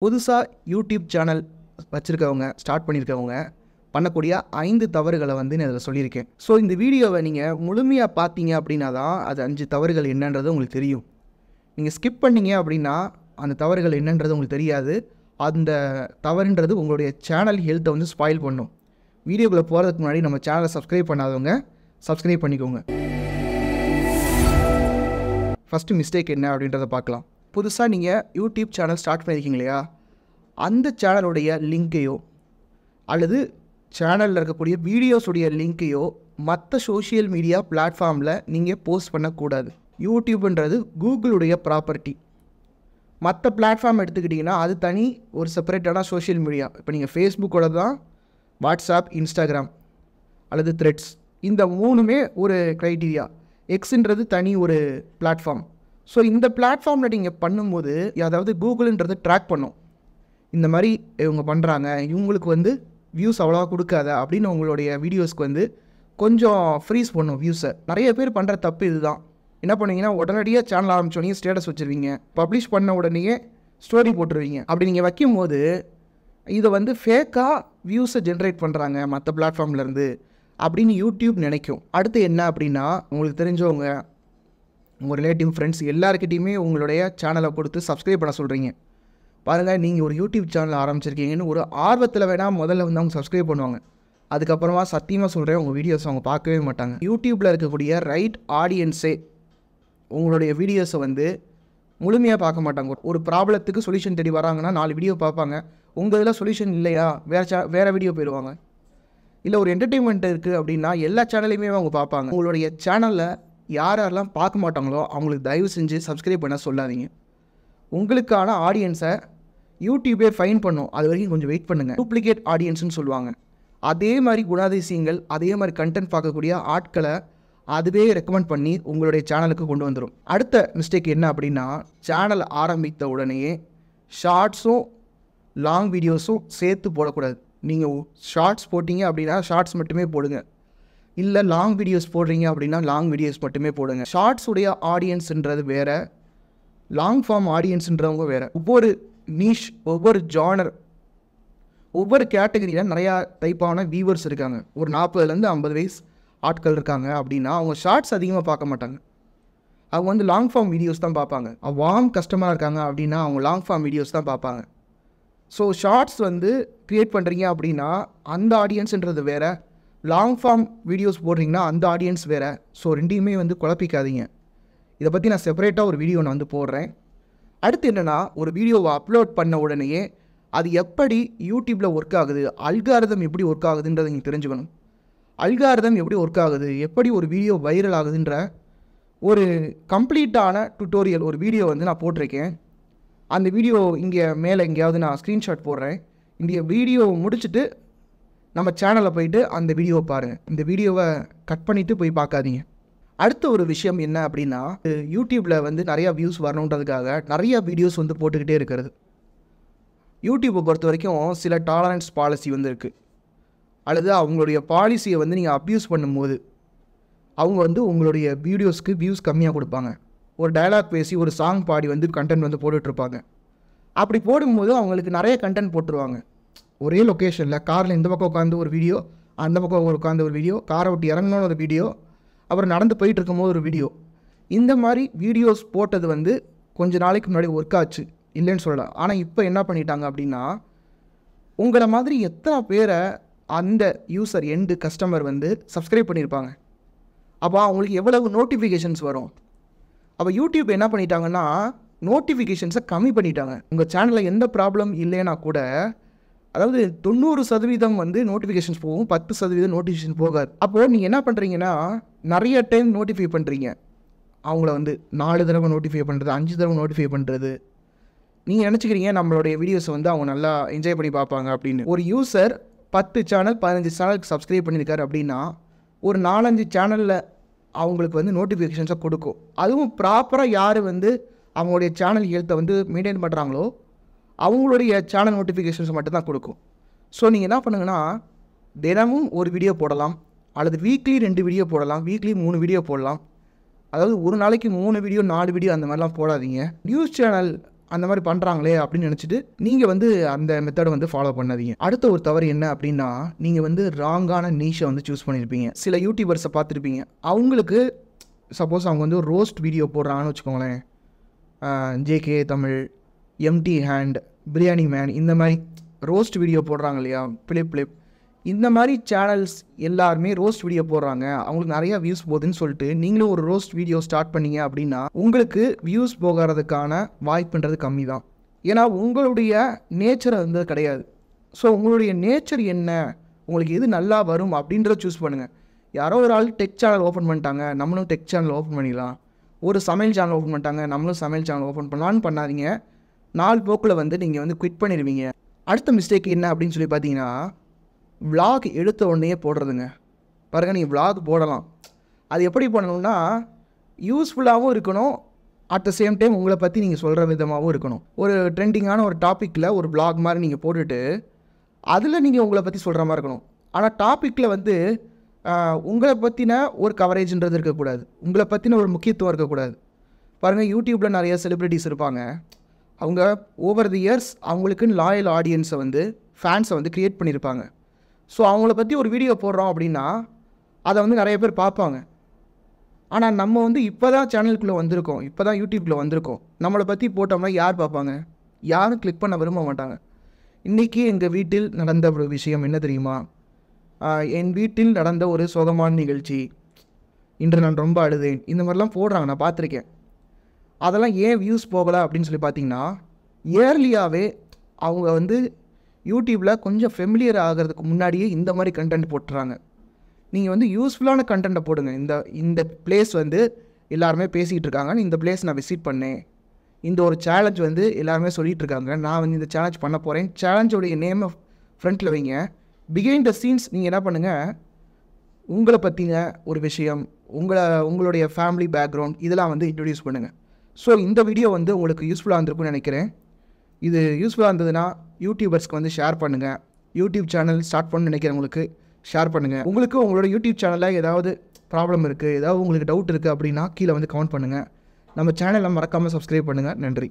புதுசாக YouTube channel வச்சுருக்கவங்க start பண்ணியிருக்கவங்க பண்ணக்கூடிய 5 தவறுகளை வந்து நான் இதில் சொல்லியிருக்கேன். ஸோ இந்த வீடியோவை நீங்கள் முழுமையாக பார்த்தீங்க அப்படின்னா தான் அது 5 தவறுகள் என்னன்றது உங்களுக்கு தெரியும். நீங்கள் ஸ்கிப் பண்ணீங்க அப்படின்னா அந்த தவறுகள் என்னன்றது உங்களுக்கு தெரியாது. அந்த தவறுன்றது உங்களுடைய சேனல் ஹெல்த்தை வந்து ஸ்பாயில் பண்ணும். வீடியோக்குள்ளே போகிறதுக்கு முன்னாடி நம்ம சேனலை சப்ஸ்கிரைப் பண்ணாதவங்க சப்ஸ்கிரைப் பண்ணிக்கோங்க. ஃபஸ்ட்டு மிஸ்டேக் என்ன அப்படின்றத பார்க்கலாம். புதுசாக நீங்கள் யூடியூப் சேனல் ஸ்டார்ட் பண்ணியிருக்கீங்க இல்லையா, அந்த சேனலுடைய லிங்க்கையோ அல்லது சேனலில் இருக்கக்கூடிய வீடியோஸுடைய லிங்க்கையோ மற்ற சோஷியல் மீடியா பிளாட்ஃபார்மில் நீங்கள் போஸ்ட் பண்ணக்கூடாது. யூடியூப்ன்றது கூகுளுடைய ப்ராப்பர்ட்டி. மற்ற பிளாட்ஃபார்ம் எடுத்துக்கிட்டிங்கன்னா அது தனி ஒரு செப்பரேட்டான சோஷியல் மீடியா. இப்போ நீங்கள் ஃபேஸ்புக்கோட தான் வாட்ஸ்அப், இன்ஸ்டாகிராம் அல்லது த்ரெட்ஸ், இந்த மூணுமே ஒரு க்ரைட்டீரியா. எக்ஸுன்றது தனி ஒரு பிளாட்ஃபார்ம். ஸோ இந்த பிளாட்ஃபார்மில் நீங்கள் பண்ணும்போது அதாவது கூகுள்ன்றது ட்ராக் பண்ணும். இந்த மாதிரி இவங்க பண்ணுறாங்க, இவங்களுக்கு வந்து வியூஸ் அவ்வளோவா கொடுக்காத அப்படின்னு உங்களுடைய வீடியோஸ்க்கு வந்து கொஞ்சம் ஃப்ரீஸ் பண்ணும் வியூஸை. நிறைய பேர் பண்ணுற தப்பு இதுதான். என்ன பண்ணுவீங்கன்னா, உடனடியாக சேனல் ஆரம்பிச்சோடனே ஸ்டேட்டஸ் வச்சுருவீங்க, பப்ளிஷ் பண்ண உடனேயே ஸ்டோரி போட்டுருவீங்க. அப்படி நீங்கள் வைக்கும்போது இதை வந்து ஃபேக்காக வியூஸை ஜென்ரேட் பண்ணுறாங்க மற்ற பிளாட்ஃபார்ம்லேருந்து அப்படின்னு யூடியூப் நினைக்கும். அடுத்து என்ன அப்படின்னா, உங்களுக்கு தெரிஞ்சவங்க, உங்கள் ரிலேட்டிவ், ஃப்ரெண்ட்ஸ் எல்லாருக்கிட்டையுமே உங்களுடைய சேனலை கொடுத்து சப்ஸ்கிரைப் பண்ண சொல்கிறீங்க. பாருங்கள், நீங்கள் ஒரு யூடியூப் சேனல் ஆரம்பிச்சிருக்கீங்கன்னு ஒரு ஆர்வத்தில் வேணால் முதல்ல வந்து அவங்க சப்ஸ்கிரைப் பண்ணுவாங்க. அதுக்கப்புறமா சத்தியமாக சொல்கிறேன், உங்கள் வீடியோஸ் அவங்க பார்க்கவே மாட்டாங்க. யூடியூப்பில் இருக்கக்கூடிய ரைட் ஆடியன்ஸே உங்களுடைய வீடியோஸை வந்து முழுமையாக பார்க்க மாட்டாங்க. ஒரு ப்ராப்ளத்துக்கு சொல்யூஷன் தேடி வராங்கன்னா 4 வீடியோ பார்ப்பாங்க. உங்கள் இதில் சொல்யூஷன் இல்லையா, வேறு வீடியோ போயிடுவாங்க. இல்லை ஒரு என்டர்டெயின்மெண்ட் இருக்குது அப்படின்னா எல்லா சேனலையுமே அவங்க பார்ப்பாங்க. உங்களுடைய சேனலில் யாரெல்லாம் பார்க்க மாட்டாங்களோ அவங்களுக்கு தயவு செஞ்சு சப்ஸ்கிரைப் பண்ண சொல்லாதீங்க. உங்களுக்கான ஆடியன்ஸை யூடியூபே ஃபைன் பண்ணும். அது வரைக்கும் கொஞ்சம் வெயிட் பண்ணுங்கள். டூப்ளிகேட் ஆடியன்ஸ்னு சொல்லுவாங்க. அதே மாதிரி குணாதிசயங்கள், அதே மாதிரி கண்டென்ட் பார்க்கக்கூடிய ஆட்களை அதுவே ரெக்கமெண்ட் பண்ணி உங்களுடைய சேனலுக்கு கொண்டு வந்துடும். அடுத்த மிஸ்டேக் என்ன அப்படின்னா, சேனல் ஆரம்பித்த உடனேயே ஷார்ட்ஸும் லாங் வீடியோஸும் சேர்த்து போடக்கூடாது. நீங்கள் ஷார்ட்ஸ் போட்டிங்க அப்படின்னா ஷார்ட்ஸ் மட்டுமே போடுங்க. இல்லை லாங் வீடியோஸ் போடுறீங்க அப்படின்னா லாங் வீடியோஸ் மட்டுமே போடுங்க. ஷார்ட்ஸுடைய ஆடியன்ஸுன்றது வேறு, லாங் ஃபார்ம் ஆடியன்ஸுன்றவங்க வேறு. ஒவ்வொரு நீஷ், ஒவ்வொரு ஜானர், ஒவ்வொரு கேட்டகரியில் நிறையா டைப்பான வியூவர்ஸ் இருக்காங்க. ஒரு 40லேருந்து 50 வயசு ஆட்கள் இருக்காங்க அப்படின்னா அவங்க ஷார்ட்ஸ் அதிகமாக பார்க்க மாட்டாங்க. அவங்க வந்து லாங் ஃபார்ம் வீடியோஸ் தான் பார்ப்பாங்க. வார்ம் கஸ்டமராக இருக்காங்க அப்படின்னா அவங்க லாங் ஃபார்ம் வீடியோஸ் தான் பார்ப்பாங்க. ஸோ ஷார்ட்ஸ் வந்து க்ரியேட் பண்ணுறீங்க அப்படின்னா அந்த ஆடியன்ஸுன்றது வேறு, லாங் ஃபார்ம் வீடியோஸ் போடுறீங்கன்னா அந்த ஆடியன்ஸ் வேறு. ஸோ ரெண்டையுமே வந்து குழப்பிக்காதீங்க. இதை பற்றி நான் செப்பரேட்டாக ஒரு வீடியோ நான் வந்து போடுறேன். அடுத்து என்னென்னா, ஒரு வீடியோவை அப்லோட் பண்ண உடனேயே அது எப்படி யூடியூப்பில் ஒர்க் ஆகுது, அல்காரிதம் எப்படி ஒர்க் ஆகுதுன்றதை நீங்கள் தெரிஞ்சுக்கணும். அல்காரிதம் எப்படி ஒர்க் ஆகுது, எப்படி ஒரு வீடியோ வைரல் ஆகுதுன்ற ஒரு கம்ப்ளீட்டான டுட்டோரியல் ஒரு வீடியோ வந்து நான் போட்டிருக்கேன். அந்த வீடியோ இங்கே மேலே எங்கேயாவது நான் ஸ்க்ரீன்ஷாட் போடுறேன். இந்த வீடியோ முடிச்சுட்டு நம்ம சேனலில் போயிட்டு அந்த வீடியோவை பாருங்கள். இந்த வீடியோவை கட் பண்ணிவிட்டு போய் பார்க்காதீங்க. அடுத்த ஒரு விஷயம் என்ன அப்படின்னா, யூடியூப்பில் வந்து நிறையா வியூஸ் வரணுன்றதுக்காக நிறையா வீடியோஸ் வந்து போட்டுக்கிட்டே இருக்கிறது. யூடியூப்பை பொறுத்த வரைக்கும் சில டாலரன்ஸ் பாலிசி வந்து இருக்குது. அல்லது அவங்களுடைய பாலிசியை வந்து நீங்கள் அப்யூஸ் பண்ணும்போது அவங்க வந்து உங்களுடைய வீடியோஸ்க்கு வியூஸ் கம்மியாக கொடுப்பாங்க. ஒரு டயலாக் பேசி ஒரு சாங் பாடி வந்து கண்டென்ட் வந்து போட்டுட்ருப்பாங்க. அப்படி போடும்போது அவங்களுக்கு நிறைய கண்டென்ட் போட்டுருவாங்க. ஒரே லொக்கேஷனில் காரில் இந்த பக்கம் உட்காந்து ஒரு வீடியோ, அந்த பக்கம் உட்காந்து ஒரு வீடியோ, காரை விட்டு இறங்கணுன்னு ஒரு வீடியோ, அப்புறம் நடந்து போயிட்டு இருக்கும்போது ஒரு வீடியோ. இந்த மாதிரி வீடியோஸ் போட்டது வந்து கொஞ்ச நாளைக்கு முன்னாடி ஒர்க் ஆச்சு, இல்லைன்னு சொல்லலாம். ஆனால் இப்போ என்ன பண்ணிட்டாங்க அப்படின்னா, உங்களை மாதிரி எத்தனை பேரை அந்த யூசர் எண்டு கஸ்டமர் வந்து சப்ஸ்கிரைப் பண்ணியிருப்பாங்க. அப்போ அவங்களுக்கு எவ்வளவு நோட்டிஃபிகேஷன்ஸ் வரும். அப்போ யூடியூப் என்ன பண்ணிட்டாங்கன்னா நோட்டிஃபிகேஷன்ஸை கம்மி பண்ணிட்டாங்க. உங்கள் சேனலில் எந்த ப்ராப்ளம் இல்லைன்னா கூட, அதாவது 90% வந்து நோட்டிஃபிகேஷன்ஸ் போகும், 10% நோட்டிஃபிகேஷன் போகாது. அப்போது நீங்கள் என்ன பண்ணுறீங்கன்னா, நிறைய டைம் நோட்டிஃபை பண்ணுறீங்க. அவங்கள வந்து 4 தடவை நோட்டிஃபை பண்ணுறது, 5 தடவை நோட்டிஃபை பண்ணுறது. நீங்கள் நினச்சிக்கிறீங்க நம்மளுடைய வீடியோஸை வந்து அவங்க நல்லா என்ஜாய் பண்ணி பார்ப்பாங்க அப்படின்னு. ஒரு யூசர் 10 சேனல் 15 சேனலுக்கு சப்ஸ்கிரைப் பண்ணியிருக்காரு அப்படின்னா ஒரு 4-5 சேனலில் அவங்களுக்கு வந்து நோட்டிஃபிகேஷன்ஸை கொடுக்கும். அதுவும் ப்ராப்பராக யார் வந்து அவங்களுடைய சேனல் ஹெல்த்தை வந்து மெயின்டைன் பண்ணுறாங்களோ அவங்களுடைய சேனல் நோட்டிஃபிகேஷன்ஸ் மட்டும் தான் கொடுக்கும். ஸோ நீங்கள் என்ன பண்ணுங்கன்னா, தினமும் ஒரு வீடியோ போடலாம், அல்லது வீக்லி 2 வீடியோ போடலாம், வீக்லி 3 வீடியோ போடலாம். அதாவது ஒரு நாளைக்கு 3 வீடியோ 4 வீடியோ அந்த மாதிரிலாம் போடாதீங்க. நியூஸ் சேனல் அந்த மாதிரி பண்ணுறாங்களே அப்படின்னு நினச்சிட்டு நீங்கள் வந்து அந்த மெத்தடை வந்து ஃபாலோ பண்ணாதீங்க. அடுத்த ஒரு தவறு என்ன அப்படின்னா, நீங்கள் வந்து ராங்கான நீஷை வந்து சூஸ் பண்ணியிருப்பீங்க. சில யூடியூபர்ஸை பார்த்துருப்பீங்க. அவங்களுக்கு சப்போஸ் அவங்க வந்து ஒரு ரோஸ்ட் வீடியோ போடுறாங்கன்னு வச்சுக்கோங்களேன், JK Tamil, empty hand, biryani man, இந்த மாதிரி ரோஸ்ட் வீடியோ போடுறாங்க இல்லையா, பிளிப் இந்த மாதிரி சேனல்ஸ் எல்லாருமே ரோஸ்ட் வீடியோ போடுறாங்க, அவங்களுக்கு நிறையா வியூஸ் போகுதுன்னு சொல்லிட்டு நீங்களும் ஒரு ரோஸ்ட் வீடியோ ஸ்டார்ட் பண்ணீங்க அப்படின்னா உங்களுக்கு வியூஸ் போகிறதுக்கான வாய்ப்புன்றது கம்மி தான். ஏன்னா உங்களுடைய நேச்சர் வந்து கிடையாது. ஸோ உங்களுடைய நேச்சர் என்ன, உங்களுக்கு எது நல்லா வரும் அப்படின்றத சூஸ் பண்ணுங்கள். யாரோ ஒரு ஆள் டெக் சேனல் ஓப்பன் பண்ணிட்டாங்க, நம்மளும் டெக் சேனல் ஓப்பன் பண்ணிடலாம். ஒரு சமையல் சேனல் ஓப்பன் பண்ணிட்டாங்க, நம்மளும் சமையல் சேனல் ஓப்பன் பண்ணலான்னு பண்ணாதீங்க. நாலு போக்கில் வந்து நீங்கள் வந்து குவிட் பண்ணிடுவீங்க. அடுத்த மிஸ்டேக் என்ன அப்படின்னு சொல்லி பார்த்தீங்கன்னா, விளாக் எடுத்த உடனே போடுறதுங்க. பாருங்கள், நீங்கள் விளாக் போடலாம், அது எப்படி பண்ணணும்னா யூஸ்ஃபுல்லாகவும் இருக்கணும், அட் த சேம் டைம் உங்களை பற்றி நீங்கள் சொல்கிற விதமாகவும் இருக்கணும். ஒரு ட்ரெண்டிங்கான ஒரு டாப்பிக்கில் ஒரு விளாக் மாதிரி நீங்கள் போட்டுட்டு அதில் நீங்கள் உங்களை பற்றி சொல்கிற மாதிரி இருக்கணும். ஆனால் டாப்பிக்கில் வந்து உங்களை பற்றின ஒரு கவரேஜ்ன்றது இருக்கக்கூடாது, உங்களை பற்றின ஒரு முக்கியத்துவம் இருக்கக்கூடாது. பாருங்கள், யூடியூப்பில் நிறைய செலிப்ரிட்டிஸ் இருப்பாங்க. அவங்க ஓவர் தி இயர்ஸ் அவங்களுக்குன்னு லாயல் ஆடியன்ஸை வந்து ஃபேன்ஸை வந்து க்ரியேட் பண்ணியிருப்பாங்க. ஸோ அவங்கள பற்றி ஒரு வீடியோ போடுறோம் அப்படின்னா அதை வந்து நிறைய பேர் பார்ப்பாங்க. ஆனால் நம்ம வந்து இப்போ தான் சேனலுக்குள்ளே வந்திருக்கோம், இப்போ தான் யூடியூப்பில் வந்திருக்கோம், நம்மளை பற்றி போட்டோம்னா யார் பார்ப்பாங்க? யாரும் கிளிக் பண்ண விரும்ப மாட்டாங்க. இன்றைக்கி எங்கள் வீட்டில் நடந்த ஒரு விஷயம் என்ன தெரியுமா, என் வீட்டில் நடந்த ஒரு சோகமான நிகழ்ச்சி, இன்று நான் ரொம்ப அழுதேன், இந்த மாதிரிலாம் போடுறாங்க, நான் பார்த்துருக்கேன். அதெல்லாம் ஏன் வியூஸ் போகலை அப்படின்னு சொல்லி பார்த்தீங்கன்னா, இயர்லியாகவே அவங்க வந்து யூடியூப்பில் கொஞ்சம் ஃபெமிலியர் ஆகிறதுக்கு முன்னாடியே இந்த மாதிரி கண்டென்ட் போட்டுறாங்க. நீங்கள் வந்து யூஸ்ஃபுல்லான கண்டென்ட்டை போடுங்க. இந்த பிளேஸ் வந்து எல்லாருமே பேசிகிட்டு இருக்காங்க, இந்த பிளேஸ் நான் விசிட் பண்ணேன், இந்த ஒரு சேலஞ்ச் வந்து எல்லாருமே சொல்லிகிட்டு இருக்காங்க, நான் வந்து இந்த சேலஞ்ச் பண்ண போகிறேன், சேலஞ்சோடைய நேமை ஃப்ரண்ட்டில் வைங்க. பிஹைண்ட் த சீன்ஸ் நீங்கள் என்ன பண்ணுங்கள், உங்களை பற்றின ஒரு விஷயம், உங்களுடைய ஃபேமிலி பேக்ரவுண்ட் இதெல்லாம் வந்து இன்ட்ரடியூஸ் பண்ணுங்கள். ஸோ இந்த வீடியோ வந்து உங்களுக்கு யூஸ்ஃபுல்லாக இருந்திருக்கும்னு நினைக்கிறேன். இது யூஸ்ஃபுல்லாக இருந்ததுன்னா யூடியூபர்ஸ்க்கு வந்து ஷேர் பண்ணுங்கள். யூடியூப் சேனல் ஸ்டார்ட் பண்ணணும்னு நினைக்கிறவங்களுக்கு ஷேர் பண்ணுங்கள். உங்களுக்கு உங்களோட யூடியூப் சேனலில் ஏதாவது ப்ராப்ளம் இருக்குது, ஏதாவது உங்களுக்கு டவுட் இருக்குது அப்படின்னா கீழே வந்து கமெண்ட் பண்ணுங்கள். நம்ம சேனலை மறக்காமல் சப்ஸ்கிரைப் பண்ணுங்கள். நன்றி.